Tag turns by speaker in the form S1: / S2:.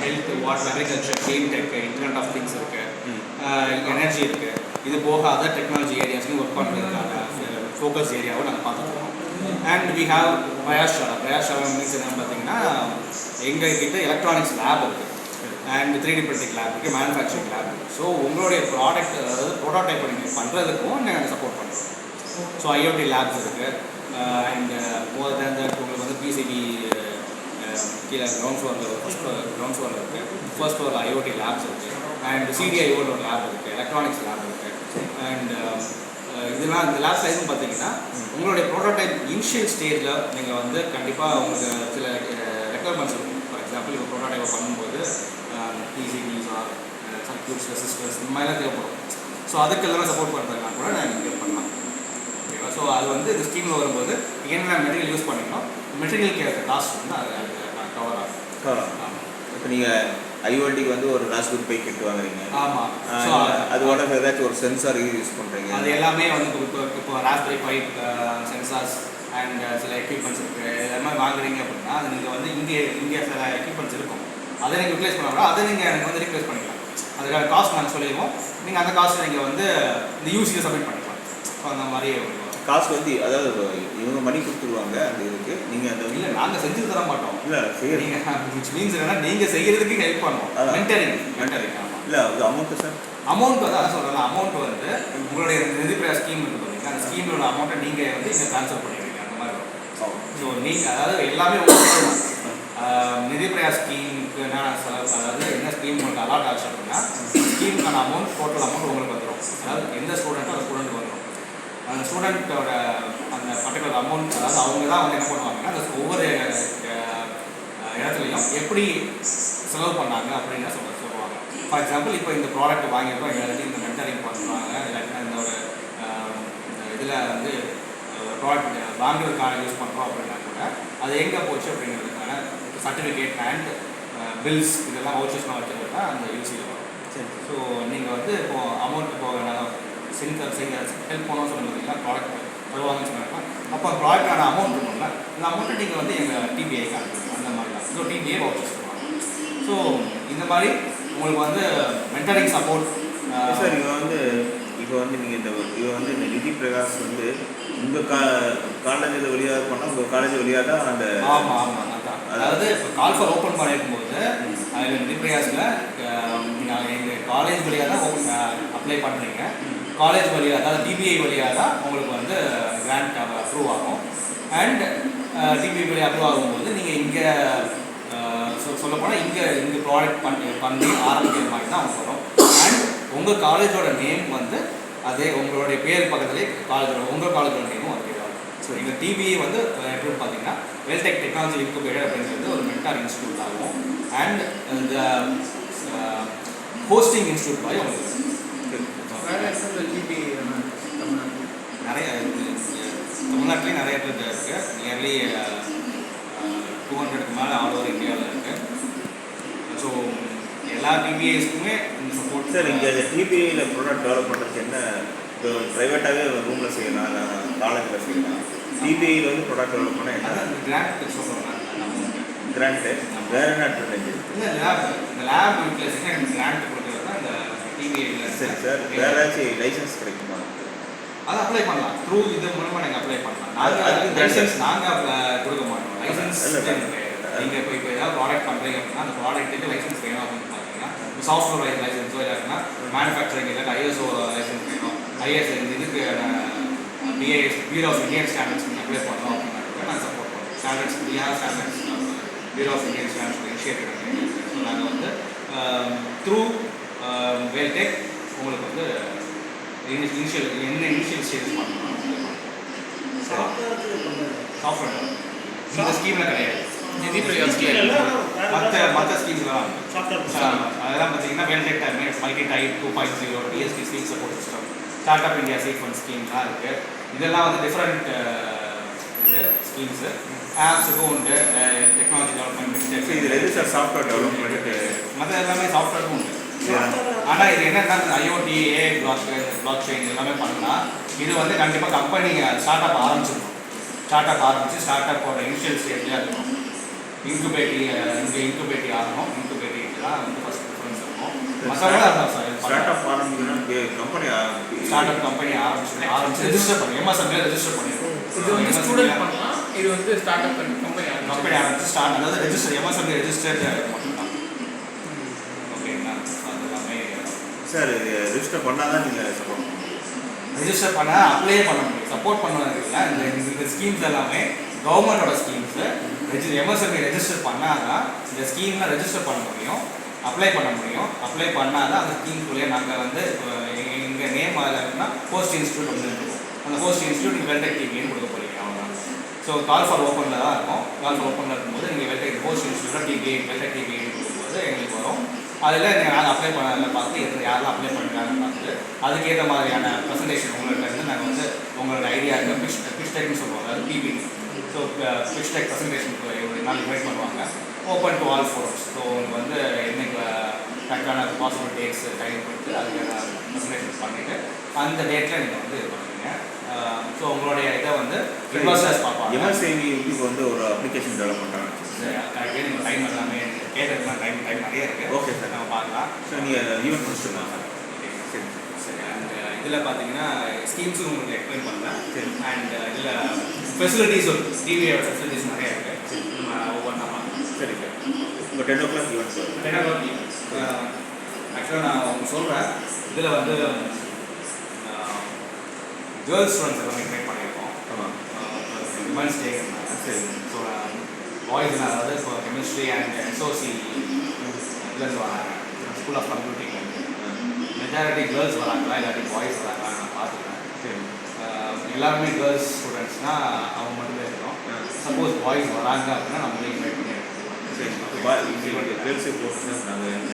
S1: Health, water, agriculture, clean tech, internet of things இருக்குது, energy இருக்குது. இது போக அதர் டெக்னாலஜி ஏரியாஸ்லையும் ஒர்க் பண்ணுறதுக்கான ஃபோக்கஸ் ஏரியாவை நாங்கள் பார்த்துருக்கோம். And we have Prayashala means என்னன்னு பார்த்தீங்கன்னா எங்ககிட்ட எலக்ட்ரானிக்ஸ் லேப் இருக்குது அண்ட் 3D பிரிண்டிங் லேப் இருக்குது, மேனுஃபேக்சரிங் லேப். ஸோ உங்களுடைய ப்ராடக்ட் அதாவது ப்ரோட்டோடைப் நீங்கள் பண்ணுறதுக்கும் நாங்கள் சப்போர்ட் பண்ணுறோம். ஸோ IoT லேப்ஸ் இருக்குது அண்ட் மோர் தேன் தட் உங்களுக்கு வந்து PCB கீழே கிரவுண்ட் ஃப்ளோரில் இருக்குது, ஃபர்ஸ்ட் ஃப்ளோரில் IoT லேப்ஸ் இருக்குது அண்ட் CDIO ஒரு லேப் இருக்குது, எலக்ட்ரானிக்ஸ் லேப் இருக்குது. அண்ட் இதெல்லாம் இந்த லேப்ஸ் எதுவும் பார்த்தீங்கன்னா உங்களுடைய ப்ரோட்டோடைப் இனிஷியல் ஸ்டேஜில் நீங்கள் வந்து கண்டிப்பாக உங்களுக்கு சில ரெக்குவயர்மெண்ட்ஸ் இருக்கும். ஃபார் எக்ஸாம்பிள் இப்போ ப்ரோட்டோடைப்பை பண்ணும்போது PCBs ஆர் சர்க்யூட்ஸ், ரெசிஸ்டர்ஸ் இந்த மாதிரிலாம் தேவைப்படும். ஸோ அதுக்கு எல்லாமே சப்போர்ட் பண்ணுறதுனா கூட நாங்கள் இங்கே பண்ணலாம். ஓகேவா? ஸோ அது வந்து இந்த ஸ்கீமில் வரும்போது என்னென்ன மெட்டீரியல் யூஸ் பண்ணிக்கணும், மெட்டீரியலுக்கு ஏற்ற காஸ்ட் வந்து அது கவர் ஆகும்.
S2: இப்போ நீங்கள் IoTக்கு வந்து ஒரு ராஸ்பெரி பை கிட் வாங்குறீங்க.
S1: ஆமாம்.
S2: ஸோ அதோட ஏதாச்சும் ஒரு சென்சார் யூஸ் பண்ணுறீங்க.
S1: அது எல்லாமே வந்து இப்போ ராஸ்பெரி பை சென்சார்ஸ் அண்ட் சில எக்யூப்மெண்ட்ஸ் இருக்குது. எல்லாமே வாங்குறீங்க அப்படின்னா அது நீங்கள் வந்து இங்கே சில எக்யூப்மெண்ட்ஸ் இருக்கும், அதை நீங்கள் யூட்டிலைஸ் பண்ணாலும் அதை நீங்கள் எனக்கு வந்து ரீப்ளேஸ் பண்ணிக்கலாம். அதுக்கான காஸ்ட் நாங்கள் சொல்லிடுவோம். நீங்கள் அந்த காஸ்ட் நீங்கள் வந்து இந்த யூசியை சப்மிட் பண்ணிக்கலாம். ஸோ அந்த மாதிரி
S2: காஸ்ட் வந்து அதாவது இவங்க மணி கொடுத்துருவாங்க அந்த இதுக்கு, நீங்கள் அந்த
S1: இல்லை நாங்கள் செஞ்சு தர மாட்டோம்.
S2: இல்லை சரி,
S1: நீங்கள் விச் மீன்ஸ் என்னன்னா நீங்கள் செய்கிறதுக்கு ஹெல்ப் பண்ணுவோம். மென்டரிங் ஆமாம்.
S2: இல்லை அது அமௌண்ட்டு சார்,
S1: அமௌண்ட் வந்து அதான் சொல்கிறேன். அமௌண்ட் வந்து உங்களுடைய நிதிப்பிரயா ஸ்கீம் இருக்குது பார்த்தீங்கன்னா, அந்த ஸ்கீமோட அமௌண்ட்டை நீங்கள் வந்து இங்கே ட்ரான்ஸ்ஃபர் பண்ணிடுவீங்க. அந்த மாதிரி இருக்கும். ஸோ நீங்கள் அதாவது எல்லாமே நிதிப்பிரயா ஸ்கீமுக்கு என்ன செலவு, அதாவது என்ன ஸ்கீம் உங்களுக்கு அலாட் ஆச்சு அப்படின்னா ஸ்கீமுக்கான அமௌண்ட் டோட்டல் அமௌண்ட் உங்களுக்கு வந்துடும். அதாவது எந்த ஸ்டூடெண்ட்டோ அந்த ஸ்டூடெண்ட் வந்துடும். அந்த ஸ்டூடெண்ட்டோட அந்த பர்டிகுலர் அமௌண்ட், அதாவது அவங்க தான் வந்து என்ன பண்ணுவாங்கன்னா அந்த ஒவ்வொரு இடத்துலையும் எப்படி செலவு பண்ணாங்க அப்படின்னு சொல்லுவாங்க. ஃபார் எக்ஸாம்பிள் இப்போ இந்த ப்ராடக்ட் வாங்கியிருக்கோம், இல்லாட்டி இந்த மென்டரிங் பண்ணுறாங்க, இல்லாட்டினா இந்த ஒரு இதில் வந்து ப்ராடக்ட் வாங்குறதுக்கான யூஸ் பண்ணுறோம் அப்படின்னா கூட அது எங்கே போச்சு அப்படிங்கிறதுக்கான சர்டிஃபிகேட் அண்ட் பில்ஸ் இதெல்லாம் வவுச்சர்ஸ்லாம் வச்சுருந்தா அந்த யூசியில் வரும். சரி. ஸோ நீங்கள் வந்து இப்போது அமௌண்ட் இப்போ ஹெல்ப் பண்ணோம்னு சொல்லுறீங்களா, ப்ராடக்ட் வருவாங்கன்னு சொன்னாங்கன்னா அப்போ ப்ராடக்டான அமௌண்ட் இருக்கும்ல, இந்த அமௌண்ட்டை நீங்கள் வந்து எங்கள் TBIக்கு அனுப்புங்க. அந்த மாதிரி தான். ஸோ TBI வவுச்சர்ஸ் பண்ணுவாங்க. ஸோ இந்த மாதிரி உங்களுக்கு வந்து மென்டரிங் சப்போர்ட்
S2: சார். இப்போ வந்து நீங்கள் இந்த நிதி பிரகாஷ் வந்து உங்கள் காலேஜில் வழியாக பண்ணால் உங்கள் காலேஜ் வழியாக தான் அந்த
S1: ஆமாம் அதான். அதாவது இப்போ கால்ஃபர் ஓப்பன் பண்ணியிருக்கும்போது அதில் நிதி பிரகாஷில் நீங்கள் எங்கள் காலேஜ் வழியாக தான் அப்ளை பண்ணுறீங்க. காலேஜ் வழியாக அதாவது DBI வழியாக தான் உங்களுக்கு வந்து கிராண்ட் அப்ரூவ் ஆகும். அண்ட் DBI வழியாக அப்ரூவ் ஆகும்போது நீங்கள் இங்கே சொல்லப்போனால் இங்கே ப்ராடக்ட் பண்ணி ஆரம்பிக்கிற மாதிரி தான் அவங்க சொல்கிறோம். அண்ட் உங்கள் காலேஜோட நேம் வந்து அதே உங்களுடைய பேர் பக்கத்துலேயே உங்கள் காலேஜோட நேமும் அதே தான். ஸோ எங்கள் TBI வந்து எப்படின்னு பார்த்தீங்கன்னா வெல்டெக் டெக்னாலஜி இன்குபேட்டர் அப்படிங்கிறது ஒரு மென்டார் இன்ஸ்டியூட் ஆகும். அண்ட் இந்த ஹோஸ்டிங் இன்ஸ்டியூட் மாதிரி உங்களுக்கு நிறைய தமிழ்நாட்டிலேயே நிறைய பேர் இருக்குது. நியர்லி 200க்கு மேலே ஆல் ஓவர் இந்தியாவில் இருக்குது. ஸோ எல்லா TBIஸ்க்குமே இந்த சப்போர்ட்.
S2: சார் இங்கே TBIயில் ப்ராடக்ட் டெவலப் பண்ணுறதுக்கு என்ன இப்போ ப்ரைவேட்டாகவே ரூமில் செய்யலாம், இல்லை காலேஜில் செய்யலாம். TBIயில் வந்து ப்ராடக்ட் டெவலப் பண்ணால் என்ன
S1: கிராண்ட் சொல்கிறோம்.
S2: கிராண்ட்டு வேறு என்ன அட்வான்டேஜ்?
S1: இல்லை லேப், இந்த லேப் யூட்டிலைசேஷன் கிராண்ட் கொடுக்குறது தான் இந்த TBIயில்.
S2: சரி சார், வேறு ஏதாச்சும் லைசன்ஸ் கிடைக்குமா?
S1: அதை அப்ளை பண்ணலாம். த்ரூ இது மூலமாக நீங்கள் அப்ளை பண்ணலாம். நாங்கள் லைசன்ஸ் கொடுக்க மாட்டோம். லைசன்ஸ் நீங்கள் இப்போ ஏதாவது ப்ராடக்ட் பண்ணுறீங்க அப்படின்னா அந்த ப்ராடக்ட்டுக்கு லைசன்ஸ் வேணும் அப்படின்னு பார்த்தீங்கன்னா சாஃப்ட்வேர் லைசன்ஸோ இல்லைன்னா மேனுஃபேக்சரிங் இல்லை ISO லைசன்ஸ் வேணும். இதுக்கு BIS bureau of Indian standards நீங்கள் அப்ளை பண்ணோம் அப்படின்னா நாங்கள் சப்போர்ட் பண்ணுவோம். Standards bureau of Indian standards initiative பண்ணி ஸோ நாங்கள் வந்து த்ரூ வெல்டெக் உங்களுக்கு வந்து இனிஷியல் ஸ்டேஜஸ் பண்ணணும். சாஃப்ட்வேர் இந்த ஸ்கீமில் கிடையாது. மற்ற ஸ்கீம்லாம் அதெல்லாம் பார்த்தீங்கன்னா Veltech multi type 2.0 DST scheme support system, start up India seed fund ஸ்கீம்லாம் இருக்குது. இதெல்லாம் வந்து டிஃப்ரெண்ட் இது ஸ்கீம்ஸு. ஆப்ஸுக்கும் உண்டு, டெக்னாலஜி டெவலப்மெண்ட்.
S2: இதில் எது சார் சாஃப்ட்வேர் டெவலப்மெண்ட்டு?
S1: மற்ற எல்லாமே சாஃப்ட்வேருக்கும் உண்டு. ஆனால் இது என்னன்னா IoT, AI, பிளாக் செயின் எல்லாமே பண்ணலாம். இது வந்து கண்டிப்பாக கம்பெனி ஸ்டார்ட் அப் ஆரம்பிச்சிருக்கும். ஸ்டார்ட் அப்போட இனிஷியல் ஸ்டேஜ்லேயே இருக்கணும். இன்குபேட்டி ஆகணும். இன்குபேட்டி தான் வந்து ஃபஸ்ட் ப்ரிஃபரன்ஸ் இருக்கும். மற்றவங்க அதான் சார்
S2: ஸ்டார்ட் அப் ஆரம்பிக்கணும்னா கம்பெனி
S1: ஸ்டார்ட் அப் கம்பெனி ஆரம்பிச்சு ரெஜிஸ்டர் பண்ணி எம்எஸ்எம்ல ரெஜிஸ்டர் பண்ணிருக்கோம்.
S3: இது வந்து ஸ்டூடெண்ட் பண்ணலாம், இது வந்து ஸ்டார்ட் அப் கம்பெனி
S1: ஆரம்பிச்சு ஸ்டார்ட் அதாவது ரெஜிஸ்டர் எம்எஸ்எம்ல ரெஜிஸ்டர்ட் மட்டும்தான். ஓகேங்களா? அது எல்லாமே
S2: சார் ரெஜிஸ்டர் பண்ணால் தான் நீங்கள் சப்போர்ட்
S1: ரெஜிஸ்டர் பண்ண அப்ளை பண்ண முடியும். சப்போர்ட் பண்ணுவாங்க இல்லை இந்த ஸ்கீம்ஸ் எல்லாமே கவர்மெண்டோட ஸ்கீம்ஸு. எம்எஸ்எம்இ ரெஜிஸ்டர் பண்ணால் தான் இந்த ஸ்கீமில் ரெஜிஸ்டர் பண்ண முடியும், அப்ளை பண்ண முடியும். அப்ளை பண்ணால் தான் அந்த ஸ்கீம்குள்ளேயே நாங்கள் வந்து எங்கள் நேம் அதில் இருக்குன்னா ஹோஸ்ட் இன்ஸ்டியூட் வந்து இருக்கும். அந்த ஹோஸ்ட் இன்ஸ்டியூட் நீங்கள் வெல்டெக் டிவின்னு கொடுக்க போகிறீங்க அவ்வளோதான். ஸோ கால் ஃபார் ஓப்பனில் தான் இருக்கும். கால் ஃபார் ஓப்பனில் இருக்கும்போது நீங்கள் வெல்டெக் ஹோஸ்ட் இன்ஸ்டியூட்டாக டிவி வெல்டெக் டிவின்னு கொடுக்கும்போது எங்களுக்கு வரும். அதில் நீங்கள் யாரும் அப்ளை பண்ண பார்த்து யாரெல்லாம் அப்ளை பண்ணுறாங்கன்னு பார்த்துட்டு அதுக்கேற்ற மாதிரியான ப்ரெசன்டேஷன் உங்கள்கிட்ட இருந்து நாங்கள் வந்து உங்களோட ஐடியா இருக்க பிச் டெக்னு சொல்லுவாங்க, அது பிபி. ஸோ பிச் டெக் ப்ரெசன்டேஷனுக்கு ஒரு நாள் இன்வைட் பண்ணுவாங்க. Open to all forums. So உங்களுக்கு வந்து என்னைக்கு கரெக்டான பாசிபிள் டேட்ஸ் டைம் கொடுத்து அதுக்கான ப்ரெசன்டேஷன் பண்ணிவிட்டு அந்த டேட்டில் நீங்கள் வந்து இது பண்ணுவீங்க. ஸோ உங்களுடைய இதை வந்து இன்வெஸ்டர்ஸ் பார்ப்பாங்க.
S2: எம்எஸ்எம்இ இப்போ வந்து ஒரு அப்ளிகேஷன் டெவலப் பண்ணுறாங்க.
S1: கரெக்டாக நீங்கள் டைம் எல்லாமே கேட்டதுலாம் டைம் நிறைய இருக்குது.
S2: ஓகே சார்,
S1: நம்ம பார்க்கலாம்.
S2: ஸோ நீங்கள் ஈவெண்ட் முடிச்சுருங்க சார்.
S1: சரி சரி. அண்ட் இதில் பார்த்தீங்கன்னா ஸ்கீம்ஸும் உங்களுக்கு எக்ஸ்பிளைன் பண்ணேன்.
S2: சரி.
S1: அண்ட் இதில் ஃபெசிலிட்டிஸ் டிவியோட ஃபெசிலிட்டிஸ் நிறையா இருக்குது. நம்ம ஒவ்வொன்றா பார்க்கலாம்.
S2: சரி சார். உங்கள் 10 o'clock ஈவெண்ட் சார்.
S1: 10 o'clock ஆக்சுவலாக நான் உங்களுக்கு சொல்கிறேன். இதில் வந்து கேர்ள்ஸ் ஸ்டூடெண்ட்ஸ் எல்லாமே இன்வைட் பண்ணியிருக்கோம்.
S2: ஆமாம்.
S1: விமன்ஸ் டே இருந்தாங்க.
S2: சரி.
S1: ஸோ பாய்ஸ் அதாவது இப்போ கெமிஸ்ட்ரி அண்ட் எஸ்ஓசி இதுலேருந்து வராங்க. School of computing majority girls வராங்களா இல்லாட்டி பாய்ஸ் வராங்களா நான் பார்த்துக்கிறேன்.
S2: சரி.
S1: எல்லாருமே கேர்ள்ஸ் ஸ்டூடெண்ட்ஸ்னால் அவங்க மட்டுமே இருக்கணும். சப்போஸ் பாய்ஸ் வராங்க அப்படின்னா நம்மளே இன்வைட் பண்ணியிருக்கோம்.
S2: சரி. கேர்ள்ஸே போட்டு சார் நாங்கள்